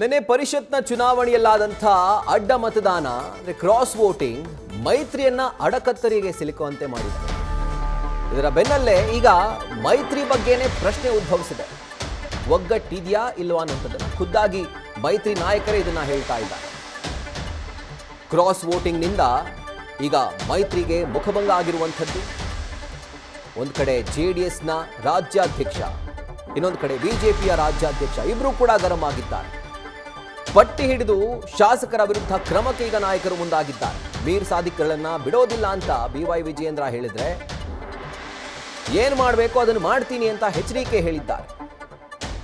ನಿನ್ನೆ ಪರಿಷತ್ನ ಚುನಾವಣೆಯಲ್ಲಾದಂಥ ಅಡ್ಡ ಮತದಾನ ಕ್ರಾಸ್ ವೋಟಿಂಗ್ ಮೈತ್ರಿಯನ್ನ ಅಡಕತ್ತರಿಗೆ ಸಿಲುಕುವಂತೆ ಮಾಡಿದೆ. ಇದರ ಬೆನ್ನಲ್ಲೇ ಈಗ ಮೈತ್ರಿ ಬಗ್ಗೆನೇ ಪ್ರಶ್ನೆ ಉದ್ಭವಿಸಿದೆ. ಒಗ್ಗಟ್ಟಿದೆಯಾ ಇಲ್ವಾ ಅನ್ನೋದನ್ನ ಖುದ್ದಾಗಿ ಮೈತ್ರಿ ನಾಯಕರೇ ಇದನ್ನ ಹೇಳ್ತಾ ಇದ್ದಾರೆ. ಕ್ರಾಸ್ ವೋಟಿಂಗ್ನಿಂದ ಈಗ ಮೈತ್ರಿಗೆ ಮುಖಭಂಗ ಆಗಿರುವಂಥದ್ದು. ಒಂದು ಕಡೆ ಜೆಡಿಎಸ್ನ ರಾಜ್ಯಾಧ್ಯಕ್ಷ, ಇನ್ನೊಂದು ಕಡೆ ಬಿಜೆಪಿಯ ರಾಜ್ಯಾಧ್ಯಕ್ಷ ಇಬ್ಬರೂ ಕೂಡ ಗರಂ ಆಗಿದ್ದಾರೆ. ಪಟ್ಟಿ ಹಿಡಿದು ಶಾಸಕರ ವಿರುದ್ಧ ಕ್ರಮಕ್ಕೆ ಈಗ ನಾಯಕರು ಮುಂದಾಗಿದ್ದಾರೆ. ಮೀರ್ ಸಾದಿಕ್ಗಳನ್ನ ಬಿಡೋದಿಲ್ಲ ಅಂತ BY ವಿಜಯೇಂದ್ರ ಹೇಳಿದ್ರೆ ಏನ್ ಮಾಡಬೇಕು ಅದನ್ನು ಮಾಡ್ತೀನಿ ಅಂತ HDK ಹೇಳಿದ್ದಾರೆ.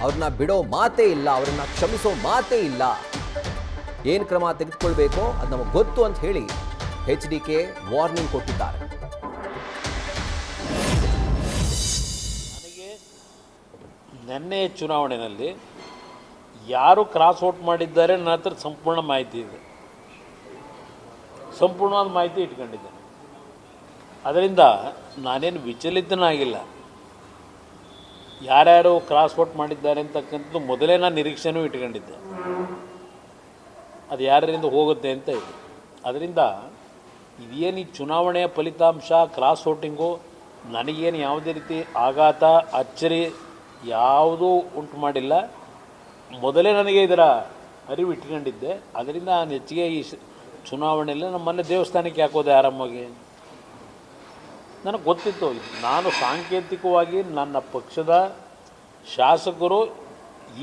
ಅವ್ರನ್ನ ಬಿಡೋ ಮಾತೇ ಇಲ್ಲ, ಅವರನ್ನ ಕ್ಷಮಿಸೋ ಮಾತೇ ಇಲ್ಲ. ಏನ್ ಕ್ರಮ ತೆಗೆದುಕೊಳ್ಬೇಕೋ ಅದು ನಮಗೆ ಗೊತ್ತು ಅಂತ ಹೇಳಿ HDK ವಾರ್ನಿಂಗ್ ಕೊಟ್ಟಿದ್ದಾರೆ. ನನಗೆ ನಿನ್ನೆ ಚುನಾವಣೆಯಲ್ಲಿ ಯಾರು ಕ್ರಾಸ್ ಔಟ್ ಮಾಡಿದ್ದಾರೆ ನನ್ನ ಹತ್ರ ಸಂಪೂರ್ಣ ಮಾಹಿತಿ ಇದೆ, ಸಂಪೂರ್ಣವಾದ ಮಾಹಿತಿ ಇಟ್ಕೊಂಡಿದ್ದೇನೆ. ಅದರಿಂದ ನಾನೇನು ವಿಚಲಿತನಾಗಿಲ್ಲ. ಯಾರ್ಯಾರು ಕ್ರಾಸ್ ಔಟ್ ಮಾಡಿದ್ದಾರೆ ಅಂತಕ್ಕಂಥದ್ದು ಮೊದಲೇ ನಾನು ನಿರೀಕ್ಷೆನೂ ಇಟ್ಕೊಂಡಿದ್ದೆ, ಅದು ಯಾರ್ಯಾರಿಂದ ಹೋಗುತ್ತೆ ಅಂತ ಇದೆ. ಅದರಿಂದ ಇದೇನು ಈ ಚುನಾವಣೆಯ ಫಲಿತಾಂಶ ಕ್ರಾಸ್ ಔಟಿಂಗು ನನಗೇನು ಯಾವುದೇ ರೀತಿ ಆಘಾತ ಅಚ್ಚರಿ ಯಾವುದೂ ಉಂಟು ಮಾಡಿಲ್ಲ. ಮೊದಲೇ ನನಗೆ ಇದರ ಅರಿವು ಇಟ್ಕೊಂಡಿದ್ದೆ. ಅದರಿಂದ ನಾನು ಹೆಚ್ಚಿಗೆ ಈ ಚುನಾವಣೆಯಲ್ಲಿ ನಮ್ಮನೆ ದೇವಸ್ಥಾನಕ್ಕೆ ಹಾಕೋದೆ ಆರಾಮಾಗಿ ನನಗೆ ಗೊತ್ತಿತ್ತು. ನಾನು ಸಾಂಕೇತಿಕವಾಗಿ ನನ್ನ ಪಕ್ಷದ ಶಾಸಕರು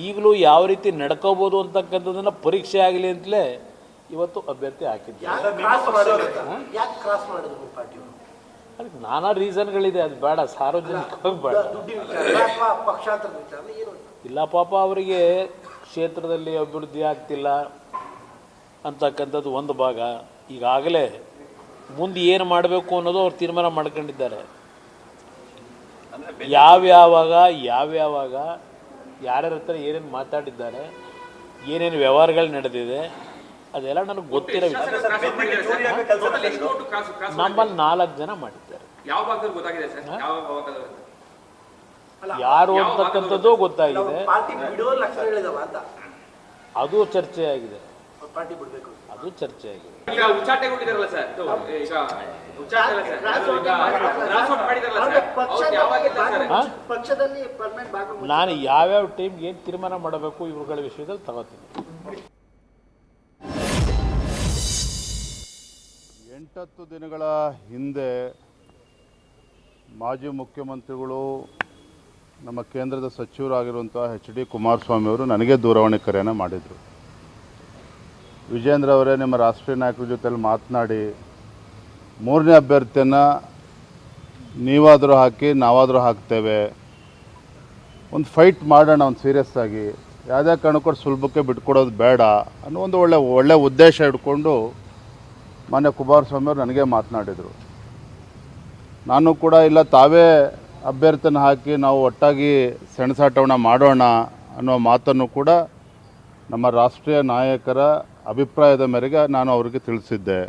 ಈಗಲೂ ಯಾವ ರೀತಿ ನಡ್ಕೋಬೋದು ಅಂತಕ್ಕಂಥದ್ದನ್ನು ಪರೀಕ್ಷೆ ಆಗಲಿ ಅಂತಲೇ ಇವತ್ತು ಅಭ್ಯರ್ಥಿ ಹಾಕಿದ್ದೆ. ಅದಕ್ಕೆ ನಾನಾ ರೀಸನ್ಗಳಿದೆ, ಅದು ಬೇಡ ಸಾರ್ವಜನಿಕವಾಗಿ ಬೇಡ. ಇಲ್ಲ ಪಾಪ ಅವರಿಗೆ ಕ್ಷೇತ್ರದಲ್ಲಿ ಅಭಿವೃದ್ಧಿ ಆಗ್ತಿಲ್ಲ ಅಂತಕ್ಕಂಥದ್ದು ಒಂದು ಭಾಗ. ಈಗಾಗಲೇ ಮುಂದೆ ಏನು ಮಾಡಬೇಕು ಅನ್ನೋದು ಅವ್ರು ತೀರ್ಮಾನ ಮಾಡ್ಕೊಂಡಿದ್ದಾರೆ. ಯಾವ್ಯಾವಾಗ ಯಾರ್ಯಾರ ಹತ್ರ ಏನೇನು ಮಾತಾಡಿದ್ದಾರೆ, ಏನೇನು ವ್ಯವಹಾರಗಳು ನಡೆದಿದೆ ಅದೆಲ್ಲ ನನಗೆ ಗೊತ್ತಿರೋ ವಿಷಯ. ನಮ್ಮಲ್ಲಿ 4 ಜನ ಮಾಡಿದ್ದಾರೆ. ಯಾರು ಅಂತಕ್ಕಂಥದ್ದು ಗೊತ್ತಾಗಿದೆ, ಅದು ಚರ್ಚೆ ಆಗಿದೆ, ಅದು ಚರ್ಚೆ ಆಗಿದೆ. ನಾನು ಯಾವ್ಯಾವ ಟೈಮ್ಗೆ ಏನು ತೀರ್ಮಾನ ಮಾಡಬೇಕು ಇವುಗಳ ವಿಷಯದಲ್ಲಿ ತಗೋತೀನಿ. 8 ದಿನಗಳ ಹಿಂದೆ ಮಾಜಿ ಮುಖ್ಯಮಂತ್ರಿಗಳು ನಮ್ಮ ಕೇಂದ್ರದ ಸಚಿವರಾಗಿರುವಂಥ HD ಕುಮಾರಸ್ವಾಮಿ ಅವರು ನನಗೆ ದೂರವಾಣಿ ಕರೆಯನ್ನು ಮಾಡಿದರು. ವಿಜೇಂದ್ರ ಅವರೇ, ನಿಮ್ಮ ರಾಷ್ಟ್ರೀಯ ನಾಯಕರ ಜೊತೆಲಿ ಮಾತನಾಡಿ 3ನೇ ಅಭ್ಯರ್ಥಿಯನ್ನು ನೀವಾದರೂ ಹಾಕಿ ನಾವಾದರೂ ಹಾಕ್ತೇವೆ, ಒಂದು ಫೈಟ್ ಮಾಡೋಣ, ಒಂದು ಸೀರಿಯಸ್ ಆಗಿ, ಯಾವುದೇ ಕಾರಣಕ್ಕೂ ಸುಲಭಕ್ಕೆ ಬಿಟ್ಕೊಡೋದು ಬೇಡ ಅನ್ನೋ ಒಂದು ಒಳ್ಳೆ ಉದ್ದೇಶ ಇಟ್ಕೊಂಡು ಮಾನ್ಯ ಕುಮಾರಸ್ವಾಮಿ ಅವರು ನನಗೆ ಮಾತನಾಡಿದರು. ನಾನು ಕೂಡ ಇಲ್ಲ, ತಾವೇ ಅಭ್ಯರ್ಥಿನ ಹಾಕಿ ನಾವು ಒಟ್ಟಾಗಿ ಸೆಣಸಾಟವನ್ನು ಮಾಡೋಣ ಅನ್ನೋ ಮಾತನ್ನು ಕೂಡ ನಮ್ಮ ರಾಷ್ಟ್ರೀಯ ನಾಯಕರ ಅಭಿಪ್ರಾಯದ ಮೇರೆಗೆ ನಾನು ಅವರಿಗೆ ತಿಳಿಸಿದ್ದೆ.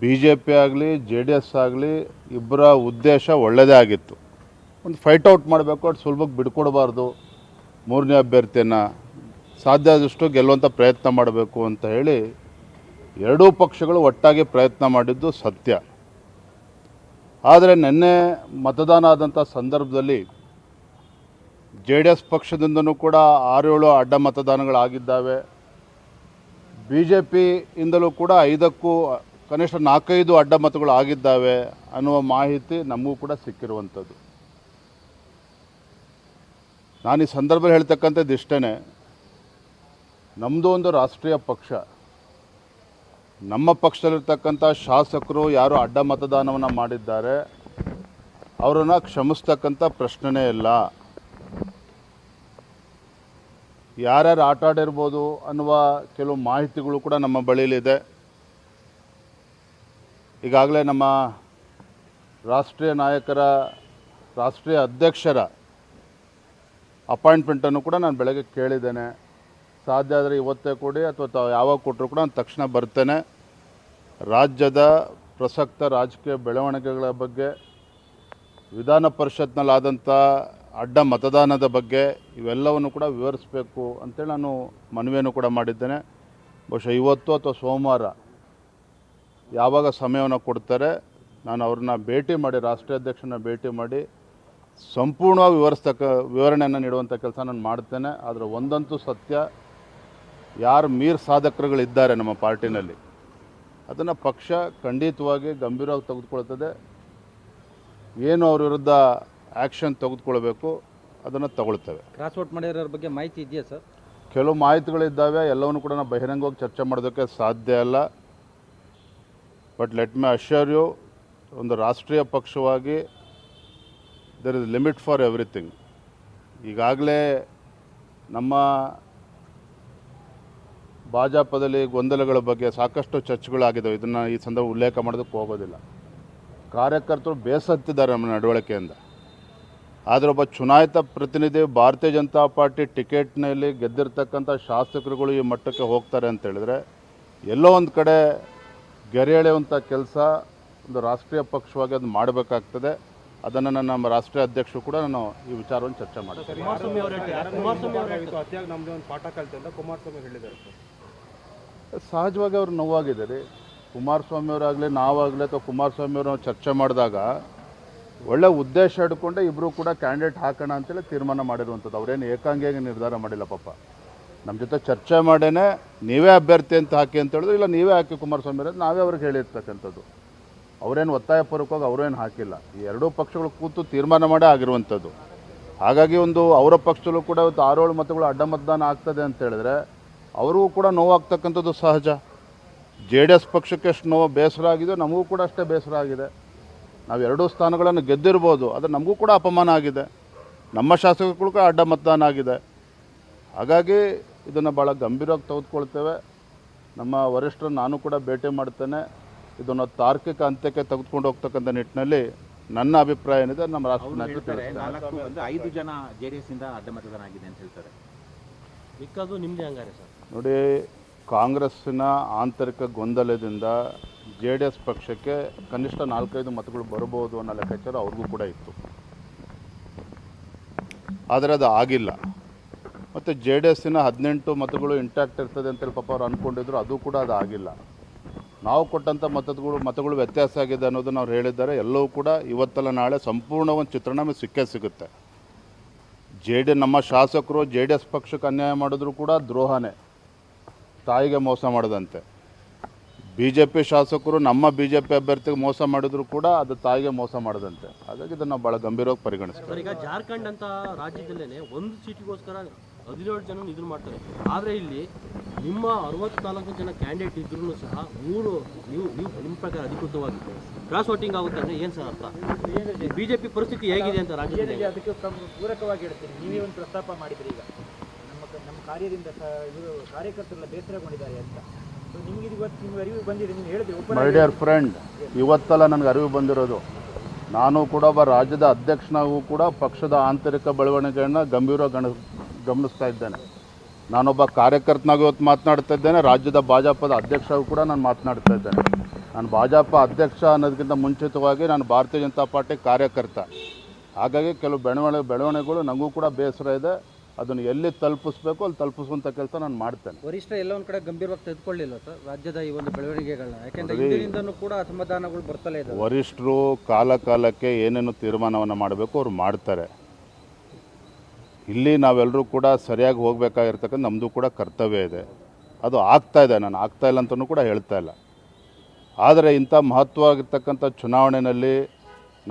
BJP ಆಗಲಿ JDS ಆಗಲಿ ಇಬ್ಬರ ಉದ್ದೇಶ ಒಳ್ಳೆಯದೇ ಆಗಿತ್ತು. ಒಂದು ಫೈಟ್ ಔಟ್ ಮಾಡಬೇಕು, ಅದು ಸುಲಭಕ್ಕೆ ಬಿಡ್ಕೊಡ್ಬಾರ್ದು, 3ನೇ ಅಭ್ಯರ್ಥಿಯನ್ನು ಸಾಧ್ಯ ಆದಷ್ಟು ಗೆಲ್ಲುವಂಥ ಪ್ರಯತ್ನ ಮಾಡಬೇಕು ಅಂತ ಹೇಳಿ ಎರಡೂ ಪಕ್ಷಗಳು ಒಟ್ಟಾಗಿ ಪ್ರಯತ್ನ ಮಾಡಿದ್ದು ಸತ್ಯ. ಆದರೆ ನಿನ್ನೆ ಮತದಾನ ಆದಂಥ ಸಂದರ್ಭದಲ್ಲಿ JDS ಪಕ್ಷದಿಂದನೂ ಕೂಡ 6-7 ಅಡ್ಡ ಮತದಾನಗಳಾಗಿದ್ದಾವೆ. BJP ಇಂದಲೂ ಕೂಡ 5ಕ್ಕೂ ಕನಿಷ್ಠ 4-5 ಅಡ್ಡ ಮತಗಳು ಆಗಿದ್ದಾವೆ ಅನ್ನುವ ಮಾಹಿತಿ ನಮಗೂ ಕೂಡ ಸಿಕ್ಕಿರುವಂಥದ್ದು. ನಾನು ಈ ಸಂದರ್ಭದಲ್ಲಿ ಹೇಳ್ತಕ್ಕಂಥದ್ದು ಇಷ್ಟೇ, ನಮ್ಮದು ಒಂದು ರಾಷ್ಟ್ರೀಯ ಪಕ್ಷ, ನಮ್ಮ ಪಕ್ಷದಲ್ಲಿರ್ತಕ್ಕಂಥ ಶಾಸಕರು ಯಾರು ಅಡ್ಡ ಮತದಾನವನ್ನು ಮಾಡಿದ್ದಾರೆ ಅವರನ್ನು ಕ್ಷಮಿಸ್ತಕ್ಕಂಥ ಪ್ರಶ್ನೆನೇ ಇಲ್ಲ. ಯಾರ್ಯಾರು ಆಟ ಆಡಿರ್ಬೋದು ಅನ್ನುವ ಕೆಲವು ಮಾಹಿತಿಗಳು ಕೂಡ ನಮ್ಮ ಬಳಿಯಲ್ಲಿದೆ. ಈಗಾಗಲೇ ನಮ್ಮ ರಾಷ್ಟ್ರೀಯ ನಾಯಕರ ರಾಷ್ಟ್ರೀಯ ಅಧ್ಯಕ್ಷರ ಅಪಾಯಿಂಟ್ಮೆಂಟನ್ನು ಕೂಡ ನಾನು ಬೆಳಗ್ಗೆ ಕೇಳಿದ್ದೇನೆ. ಸಾಧ್ಯ ಆದರೆ ಇವತ್ತೇ ಕೊಡಿ ಅಥವಾ ಯಾವಾಗ ಕೊಟ್ಟರು ಕೂಡ ನಾನು ತಕ್ಷಣ ಬರ್ತೇನೆ. ರಾಜ್ಯದ ಪ್ರಸಕ್ತ ರಾಜಕೀಯ ಬೆಳವಣಿಗೆಗಳ ಬಗ್ಗೆ, ವಿಧಾನ ಪರಿಷತ್ನಲ್ಲಾದಂಥ ಅಡ್ಡ ಮತದಾನದ ಬಗ್ಗೆ ಇವೆಲ್ಲವನ್ನು ಕೂಡ ವಿವರಿಸಬೇಕು ಅಂತೇಳಿ ನಾನು ಮನವಿಯನ್ನು ಕೂಡ ಮಾಡಿದ್ದೇನೆ. ಬಹುಶಃ ಇವತ್ತು ಅಥವಾ ಸೋಮವಾರ ಯಾವಾಗ ಸಮಯವನ್ನು ಕೊಡ್ತಾರೆ ನಾನು ಅವ್ರನ್ನ ಭೇಟಿ ಮಾಡಿ, ರಾಷ್ಟ್ರೀಯ ಅಧ್ಯಕ್ಷನ ಭೇಟಿ ಮಾಡಿ ಸಂಪೂರ್ಣವಾಗಿ ವಿವರಣೆಯನ್ನು ನೀಡುವಂಥ ಕೆಲಸ ನಾನು ಮಾಡ್ತೇನೆ. ಆದರೆ ಒಂದಂತೂ ಸತ್ಯ, ಯಾರು ಮೀರ್ ಸಾಧಕರುಗಳಿದ್ದಾರೆ ನಮ್ಮ ಪಾರ್ಟಿನಲ್ಲಿ ಅದನ್ನು ಪಕ್ಷ ಖಂಡಿತವಾಗಿ ಗಂಭೀರವಾಗಿ ತೆಗೆದುಕೊಳ್ತದೆ. ಏನು ಅವ್ರ ವಿರುದ್ಧ ಆ್ಯಕ್ಷನ್ ತೆಗೆದುಕೊಳ್ಬೇಕು ಅದನ್ನು ತಗೊಳ್ತೇವೆ. ಕ್ರಾಸ್ ವೋಟ್ ಮಾಡಿರೋರ ಬಗ್ಗೆ ಮಾಹಿತಿ ಇದೆಯಾ ಸರ್? ಕೆಲವು ಮಾಹಿತಿಗಳಿದ್ದಾವೆ, ಎಲ್ಲವನ್ನು ಕೂಡ ನಾವು ಬಹಿರಂಗವಾಗಿ ಚರ್ಚೆ ಮಾಡೋದಕ್ಕೆ ಸಾಧ್ಯ ಇಲ್ಲ. But let me assure you, ಒಂದು ರಾಷ್ಟ್ರೀಯ ಪಕ್ಷವಾಗಿ there is limit for everything. ಈಗಾಗಲೇ ನಮ್ಮ ಭಾಜಪದಲ್ಲಿ ಗೊಂದಲಗಳ ಬಗ್ಗೆ ಸಾಕಷ್ಟು ಚರ್ಚೆಗಳಾಗಿದ್ದಾವೆ. ಇದನ್ನು ಈ ಸಂದರ್ಭ ಉಲ್ಲೇಖ ಮಾಡೋದಕ್ಕೆ ಹೋಗೋದಿಲ್ಲ. ಕಾರ್ಯಕರ್ತರು ಬೇಸತ್ತಿದ್ದಾರೆ ನಮ್ಮ ನಡವಳಿಕೆಯಿಂದ. ಆದರೆ ಒಬ್ಬ ಚುನಾಯಿತ ಪ್ರತಿನಿಧಿ ಭಾರತೀಯ ಜನತಾ ಪಾರ್ಟಿ ಟಿಕೆಟ್ನಲ್ಲಿ ಗೆದ್ದಿರ್ತಕ್ಕಂಥ ಶಾಸಕರುಗಳು ಈ ಮಟ್ಟಕ್ಕೆ ಹೋಗ್ತಾರೆ ಅಂತ ಹೇಳಿದ್ರೆ ಎಲ್ಲೋ ಒಂದು ಕಡೆ ಗೆರೆ ಎಳೆಯುವಂಥ ಕೆಲಸ ಒಂದು ರಾಷ್ಟ್ರೀಯ ಪಕ್ಷವಾಗಿ ಅದು ಮಾಡಬೇಕಾಗ್ತದೆ. ಅದನ್ನು ನಮ್ಮ ರಾಷ್ಟ್ರೀಯ ಅಧ್ಯಕ್ಷರು ಕೂಡ ನಾನು ಈ ವಿಚಾರವನ್ನು ಚರ್ಚೆ ಮಾಡ್ತೀನಿ. ಸಹಜವಾಗಿ ಅವ್ರು ನೋವಾಗಿದೆ ರೀ. ಕುಮಾರಸ್ವಾಮಿ ಅವರಾಗಲಿ ನಾವಾಗಲಿ ಅಥವಾ ಕುಮಾರಸ್ವಾಮಿ ಅವರು ಚರ್ಚೆ ಮಾಡಿದಾಗ ಒಳ್ಳೆ ಉದ್ದೇಶ ಇಟ್ಕೊಂಡೆ ಇಬ್ಬರು ಕೂಡ ಕ್ಯಾಂಡಿಡೇಟ್ ಹಾಕೋಣ ಅಂತೇಳಿ ತೀರ್ಮಾನ ಮಾಡಿರುವಂಥದ್ದು. ಅವರೇನು ಏಕಾಂಗಿಯಾಗಿ ನಿರ್ಧಾರ ಮಾಡಿಲ್ಲ. ಪಾಪ ನಮ್ಮ ಜೊತೆ ಚರ್ಚೆ ಮಾಡೇನೆ ನೀವೇ ಅಭ್ಯರ್ಥಿ ಅಂತ ಹಾಕಿ ಅಂತ ಹೇಳಿದ್ರು. ಇಲ್ಲ ನೀವೇ ಹಾಕಿ ಕುಮಾರಸ್ವಾಮಿ ಅವರೇ, ನಾವೇ ಅವ್ರಿಗೆ ಹೇಳಿರ್ತಕ್ಕಂಥದ್ದು. ಅವರೇನು ಒತ್ತಾಯಪೂರ್ವಕವಾಗಿ ಅವರೇನು ಹಾಕಿಲ್ಲ. ಈ ಎರಡೂ ಪಕ್ಷಗಳು ಕೂತು ತೀರ್ಮಾನ ಮಾಡೇ ಆಗಿರುವಂಥದ್ದು. ಹಾಗಾಗಿ ಒಂದು ಅವರ ಪಕ್ಷದಲ್ಲೂ ಕೂಡ ಇವತ್ತು 6-7 ಮತಗಳು ಅಡ್ಡ ಮತದಾನ ಆಗ್ತದೆ ಅಂತ ಹೇಳಿದ್ರೆ ಅವ್ರಿಗೂ ಕೂಡ ನೋವಾಗ್ತಕ್ಕಂಥದ್ದು ಸಹಜ. JDS ಪಕ್ಷಕ್ಕೆ ಎಷ್ಟು ನೋವು ಬೇಸರ ಆಗಿದೆ, ನಮಗೂ ಕೂಡ ಅಷ್ಟೇ ಬೇಸರ ಆಗಿದೆ. ನಾವು 2 ಸ್ಥಾನಗಳನ್ನು ಗೆದ್ದಿರ್ಬೋದು, ಆದರೆ ನಮಗೂ ಕೂಡ ಅಪಮಾನ ಆಗಿದೆ. ನಮ್ಮ ಶಾಸಕರು ಕೂಡ ಅಡ್ಡ ಮತದಾನ ಆಗಿದೆ. ಹಾಗಾಗಿ ಇದನ್ನು ಭಾಳ ಗಂಭೀರವಾಗಿ ತೆಗೆದುಕೊಳ್ತೇವೆ. ನಮ್ಮ ವರಿಷ್ಠರು ನಾನು ಕೂಡ ಭೇಟಿ ಮಾಡ್ತೇನೆ. ಇದನ್ನು ತಾರ್ಕಿಕ ಅಂತ್ಯಕ್ಕೆ ತೆಗೆದುಕೊಂಡು ಹೋಗ್ತಕ್ಕಂಥ ನಿಟ್ಟಿನಲ್ಲಿ ನನ್ನ ಅಭಿಪ್ರಾಯ ಏನಿದೆ ನಮ್ಮ ರಾಷ್ಟ್ರೀಯ ನಾಯಕರು ತಿಳಿಸ್ತಾರೆ. 5 ಜನ JDS ಇಂದ ಅಡ್ಡ ಮತದಾನ ಆಗಿದೆ ಅಂತ ಹೇಳ್ತಾರೆ. ಮಿಕ್ಕದು ನಿಮ್ಮದೇ ಹಂಗಾರೆ ಸರ್? ನೋಡಿ, ಕಾಂಗ್ರೆಸ್ಸಿನ ಆಂತರಿಕ ಗೊಂದಲದಿಂದ JDS ಪಕ್ಷಕ್ಕೆ ಕನಿಷ್ಠ 4-5 ಮತಗಳು ಬರ್ಬೋದು ಅನ್ನೋ ಲೆಕ್ಕಾಚಾರ ಅವ್ರಿಗೂ ಕೂಡ ಇತ್ತು. ಆದರೆ ಅದು ಆಗಿಲ್ಲ. ಮತ್ತು JDSನ 18 ಮತಗಳು ಇಂಟ್ಯಾಕ್ಟ್ ಇರ್ತದೆ ಅಂತೇಳಿ ಪಾಪ ಅವ್ರು ಅಂದ್ಕೊಂಡಿದ್ರು. ಅದು ಕೂಡ ಅದು ಆಗಿಲ್ಲ. ನಾವು ಕೊಟ್ಟಂಥ ಮತಗಳು ವ್ಯತ್ಯಾಸ ಆಗಿದೆ ಅನ್ನೋದನ್ನು ಅವ್ರು ಹೇಳಿದ್ದಾರೆ. ಎಲ್ಲವೂ ಕೂಡ ಇವತ್ತಲ್ಲ ನಾಳೆ ಸಂಪೂರ್ಣ ಒಂದು ಚಿತ್ರಣ ನಮಗೆ ಸಿಕ್ಕೇ ಸಿಗುತ್ತೆ. ನಮ್ಮ ಶಾಸಕರು JDS ಪಕ್ಷಕ್ಕೆ ಅನ್ಯಾಯ ಮಾಡಿದ್ರು ಕೂಡ ದ್ರೋಹನೇ, ತಾಯಿಗೆ ಮೋಸ ಮಾಡದಂತೆ. BJP ಶಾಸಕರು ನಮ್ಮ BJP ಅಭ್ಯರ್ಥಿಗೆ ಮೋಸ ಮಾಡಿದ್ರು ಕೂಡ ಅದು ತಾಯಿಗೆ ಮೋಸ ಮಾಡದಂತೆ. ಹಾಗಾಗಿ ಇದನ್ನು ಭಾಳ ಗಂಭೀರವಾಗಿ ಪರಿಗಣಿಸ್ತಾರೆ. ಈಗ ಜಾರ್ಖಂಡ್ ಅಂತ ರಾಜ್ಯದಲ್ಲೇ 1 ಸೀಟಿಗೋಸ್ಕರ 17 ಜನ ಇದನ್ನು ಮಾಡ್ತಾರೆ. ಆದರೆ ಇಲ್ಲಿ ನಿಮ್ಮ 64 ಜನ ಕ್ಯಾಂಡಿಡೇಟ್ ಇದ್ರೂ ಸಹ 3 ನೀವು ನಿಮ್ಮ ಪ್ರಕಾರ ಅಧಿಕೃತವಾಗಿತ್ತು ಕ್ರಾಸ್ ವೋಟಿಂಗ್ ಆಗುತ್ತೆ ಅಂದರೆ ಏನು ಸರ್ ಅರ್ಥ? BJP ಪರಿಸ್ಥಿತಿ ಹೇಗಿದೆ ಅಂತ ರಾಜ್ಯದಲ್ಲಿ? ಅದಕ್ಕೆ ಪೂರಕವಾಗಿ ಹೇಳ್ತೀನಿ. ನೀವೇ ಒಂದು ಪ್ರಸ್ತಾಪ ಮಾಡಿದ್ರಿ. ಈಗ ನಮ್ಮ ಕಾರ್ಯದಿಂದ ಇವರು ಕಾರ್ಯಕರ್ತರೆಲ್ಲ ಬೇಸರಗೊಂಡಿದ್ದಾರೆ ಅಂತ. ನಿಮ್ಗೆ ಇವತ್ತು ನಿಮ್ಗೆ ಅರಿವು ಬಂದಿದೆ, ನೀವು ಹೇಳಿದ್ರಿ. ಮೈ ಡಿಯರ್ ಫ್ರೆಂಡ್, ಇವತ್ತೆಲ್ಲ ನನಗೆ ಅರಿವು ಬಂದಿರೋದು. ನಾನು ಕೂಡ ಒಬ್ಬ ರಾಜ್ಯದ ಅಧ್ಯಕ್ಷನಾಗೂ ಕೂಡ ಪಕ್ಷದ ಆಂತರಿಕ ಬೆಳವಣಿಗೆಯನ್ನು ಗಂಭೀರವಾಗಿ ಗಮನಿಸ್ತಾ ಇದ್ದೇನೆ. ನಾನೊಬ್ಬ ಕಾರ್ಯಕರ್ತನಾಗಿ ಇವತ್ತು ಮಾತನಾಡ್ತಾ ಇದ್ದೇನೆ. ರಾಜ್ಯದ ಭಾಜಪದ ಅಧ್ಯಕ್ಷರಾಗೂ ಕೂಡ ನಾನು ಮಾತನಾಡ್ತಾ ಇದ್ದೇನೆ. ನಾನು ಭಾಜಪ ಅಧ್ಯಕ್ಷ ಅನ್ನೋದಕ್ಕಿಂತ ಮುಂಚಿತವಾಗಿ ನಾನು ಭಾರತೀಯ ಜನತಾ ಪಾರ್ಟಿ ಕಾರ್ಯಕರ್ತ. ಹಾಗಾಗಿ ಕೆಲವು ಬೆಳವಣಿಗೆಗಳು ನನಗೂ ಕೂಡ ಬೇಸರ ಇದೆ. ಅದನ್ನು ಎಲ್ಲಿ ತಲುಪಿಸ್ಬೇಕು ಅಲ್ಲಿ ತಲುಪಿಸುವಂಥ ಕೆಲಸ ನಾನು ಮಾಡ್ತೇನೆ. ವರಿಷ್ಠ ಎಲ್ಲ ಒಂದು ಕಡೆ ಗಂಭೀರವಾಗಿ ತೆಗೆದುಕೊಳ್ಳಿಲ್ಲ ಸರ್ ರಾಜ್ಯದ ಈ ಒಂದು ಬೆಳವಣಿಗೆಗಳನ್ನ? ಯಾಕೆಂದರೆ ಇದರಿಂದನೂ ಕೂಡ ಅಸಮಾಧಾನಗಳು ಬರ್ತಲೇ ಇದೆ. ವರಿಷ್ಠರು ಕಾಲಕ್ಕೆ ಏನೇನು ತೀರ್ಮಾನವನ್ನು ಮಾಡಬೇಕು ಅವ್ರು ಮಾಡ್ತಾರೆ. ಇಲ್ಲಿ ನಾವೆಲ್ಲರೂ ಕೂಡ ಸರಿಯಾಗಿ ಹೋಗಬೇಕಾಗಿರ್ತಕ್ಕಂಥ ನಮ್ಮದು ಕೂಡ ಕರ್ತವ್ಯ ಇದೆ. ಅದು ಆಗ್ತಾ ಇದೆ. ನಾನು ಆಗ್ತಾ ಇಲ್ಲ ಅಂತಲೂ ಕೂಡ ಹೇಳ್ತಾ ಇಲ್ಲ. ಆದರೆ ಇಂಥ ಮಹತ್ವವಾಗಿರ್ತಕ್ಕಂಥ ಚುನಾವಣೆಯಲ್ಲಿ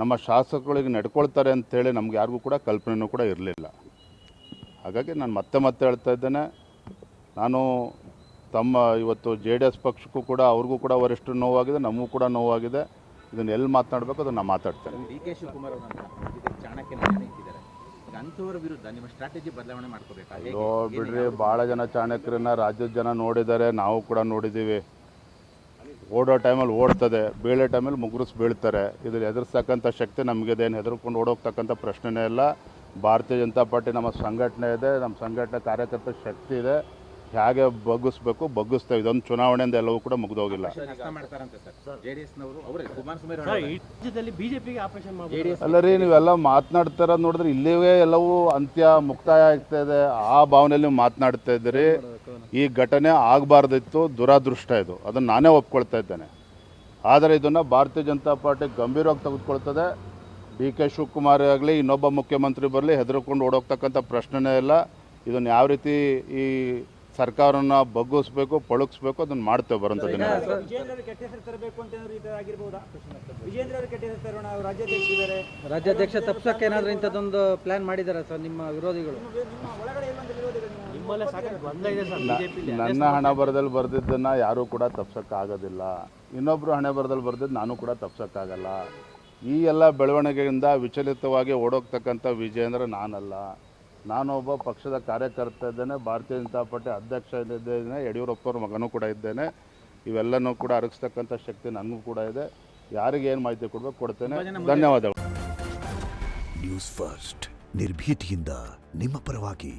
ನಮ್ಮ ಶಾಸಕರುಗಳಿಗೆ ನಡ್ಕೊಳ್ತಾರೆ ಅಂತೇಳಿ ನಮ್ಗೆ ಯಾರಿಗೂ ಕೂಡ ಕಲ್ಪನೆಯೂ ಕೂಡ ಇರಲಿಲ್ಲ. ಹಾಗಾಗಿ ನಾನು ಮತ್ತೆ ಹೇಳ್ತಾ ಇದ್ದೇನೆ, ನಾನು ಇವತ್ತು JDS ಪಕ್ಷಕ್ಕೂ ಕೂಡ ಅವ್ರಿಗೂ ಕೂಡ ವರಿಷ್ಠರು ನೋವಾಗಿದೆ, ನಮಗೂ ಕೂಡ ನೋವಾಗಿದೆ. ಇದನ್ನು ಎಲ್ಲಿ ಮಾತನಾಡಬೇಕು ಅದನ್ನು ನಾನು ಮಾತಾಡ್ತೇನೆ. DK ಶಿವಕುಮಾರ್ ಚಾಣಕ್ಯ ಇಟ್ಟಿದ್ದಾರೆ. ಅಂಥವರ ವಿರುದ್ಧ ನಿಮ್ಮ ಸ್ಟ್ರಾಟಜಿ ಬದಲಾವಣೆ ಮಾಡ್ಕೋಬೇಕಾ? ಬಿಡ್ರಿ, ಭಾಳ ಜನ ಚಾಣಕ್ಯರನ್ನ ರಾಜ್ಯದ ಜನ ನೋಡಿದ್ದಾರೆ, ನಾವು ಕೂಡ ನೋಡಿದ್ದೀವಿ. ಓಡೋ ಟೈಮಲ್ಲಿ ಓಡ್ತದೆ, ಬೀಳೋ ಟೈಮಲ್ಲಿ ಮುಗುರಿಸಿ ಬೀಳ್ತಾರೆ. ಇದ್ರ ಎದುರಿಸ್ತಕ್ಕಂಥ ಶಕ್ತಿ ನಮಗಿದೆ. ಏನು ಹೆದರ್ಕೊಂಡು ಓಡೋಗ್ತಕ್ಕಂಥ ಪ್ರಶ್ನೆನೇ ಇಲ್ಲ. ಭಾರತೀಯ ಜನತಾ ಪಾರ್ಟಿ ನಮ್ಮ ಸಂಘಟನೆ ಇದೆ, ನಮ್ಮ ಸಂಘಟನೆ ಕಾರ್ಯಕರ್ತರ ಶಕ್ತಿ ಇದೆ. ಹೇಗೆ ಬಗ್ಗಿಸ್ತೇವೆ. ಇದೊಂದು ಚುನಾವಣೆಯಿಂದ ಎಲ್ಲವೂ ಕೂಡ ಮುಗಿದೋಗಿಲ್ಲ. ಹಸ್ತ ಮಾಡ್ತಾರಂತೆ ಸರ್ ಜೆಡಿಎಸ್ನವರು ಅವರೇ ಕುಮಾರಸ್ವಾಮಿ ಸರ್ ಈ ರಾಜ್ಯದಲ್ಲಿ ಬಿಜೆಪಿಗೆ ಆಪರೇಷನ್ ಮಾಡಿ ಅಲ್ಲ ರೀ, ನೀವೆಲ್ಲ ಮಾತನಾಡ್ತಾರ ನೋಡಿದ್ರೆ ಇಲ್ಲಿವೇ ಎಲ್ಲವೂ ಅಂತ್ಯ ಮುಕ್ತಾಯ ಆಗ್ತಾ ಇದೆ ಆ ಭಾವನೆಯಲ್ಲಿ ನೀವು ಮಾತನಾಡ್ತಾ ಇದ್ದೀರಿ. ಈ ಘಟನೆ ಆಗಬಾರ್ದಿತ್ತು, ದುರಾದೃಷ್ಟ ಇದು, ಅದನ್ನು ನಾನೇ ಒಪ್ಕೊಳ್ತಾ ಇದ್ದೇನೆ. ಆದರೆ ಇದನ್ನು ಭಾರತೀಯ ಜನತಾ ಪಾರ್ಟಿ ಗಂಭೀರವಾಗಿ ತೆಗೆದುಕೊಳ್ತದೆ. ಡಿ ಕೆ ಶಿವಕುಮಾರ್ ಆಗಲಿ ಇನ್ನೊಬ್ಬ ಮುಖ್ಯಮಂತ್ರಿ ಬರಲಿ ಹೆದರ್ಕೊಂಡು ಓಡೋಗ್ತಕ್ಕಂಥ ಪ್ರಶ್ನೆನೇ ಇಲ್ಲ. ಇದನ್ನು ಯಾವ ರೀತಿ ಈ ಸರ್ಕಾರನ ಬಗ್ಗಿಸ್ಬೇಕು, ಪಳುಗಿಸ್ಬೇಕು, ಅದನ್ನು ಮಾಡ್ತೇವೆ ಬರೋಂಥ ದಿನ. ವಿಜೇಂದ್ರ ಅವರು ಕೆಟ್ಟ ಹೆಸರು ತರಬೇಕು ಅಂತ ಏನಾದ್ರು ಈ ಥರ ಆಗಿರ್ಬೋದಾ? ವಿಜೇಂದ್ರ ಅವರು ಕೆಟ್ಟ ಹೆಸರು ತರೋಣ, ಅವರು ರಾಜ್ಯಾಧ್ಯಕ್ಷರಿದ್ದಾರೆ. ರಾಜ್ಯಾಧ್ಯಕ್ಷ ತಪ್ಸಕ್ಕೆ ಏನಾದರೂ ಇಂಥದ್ದೊಂದು ಪ್ಲಾನ್ ಮಾಡಿದ್ದಾರೆ ಸರ್ ನಿಮ್ಮ ವಿರೋಧಿಗಳು? ನಿಮ್ಮ ಒಳಗಡೆ ಇರುವಂಥ ವಿರೋಧಿಗಳು ನಿಮ್ಮಲ್ಲೇ ಸಾಕಷ್ಟು ಗೊಂದಲ ಇದೆ ಸರ್ ಬಿಜೆಪಿಲಿ. ನನ್ನ ಹಣೆ ಬರದಲ್ಲಿ ಬರೆದಿದ್ದನ್ನು ಯಾರೂ ಕೂಡ ತಪ್ಸೋಕ್ಕಾಗೋದಿಲ್ಲ. ಇನ್ನೊಬ್ಬರು ಹಣೆ ಬರದಲ್ಲಿ ಬರೆದಿದ್ದು ನಾನು ಕೂಡ ತಪ್ಸೋಕ್ಕಾಗಲ್ಲ. ಈ ಎಲ್ಲ ಬೆಳವಣಿಗೆಯಿಂದ ವಿಚಲಿತವಾಗಿ ಓಡೋಗ್ತಕ್ಕಂಥ ವಿಜೇಂದ್ರ ನಾನಲ್ಲ. ನಾನೊಬ್ಬ ಪಕ್ಷದ ಕಾರ್ಯಕರ್ತ ಇದ್ದೇನೆ, ಭಾರತೀಯ ಜನತಾ ಪಾರ್ಟಿ ಅಧ್ಯಕ್ಷ ಇದ್ದೇನೆ, ಯಡಿಯೂರಪ್ಪವ್ರ ಮಗನೂ ಕೂಡ ಇದ್ದೇನೆ. ಇವೆಲ್ಲನೂ ಕೂಡ ಅರಗಿಸ್ತಕ್ಕಂಥ ಶಕ್ತಿ ನನಗೂ ಕೂಡ ಇದೆ. ಯಾರಿಗೆ ಏನು ಮಾಹಿತಿ ಕೊಡಬೇಕು ಕೊಡ್ತೇನೆ. ಧನ್ಯವಾದಗಳು. ನ್ಯೂಸ್ ಫಸ್ಟ್ ನಿರ್ಭೀತಿಯಿಂದ ನಿಮ್ಮ ಪರವಾಗಿ.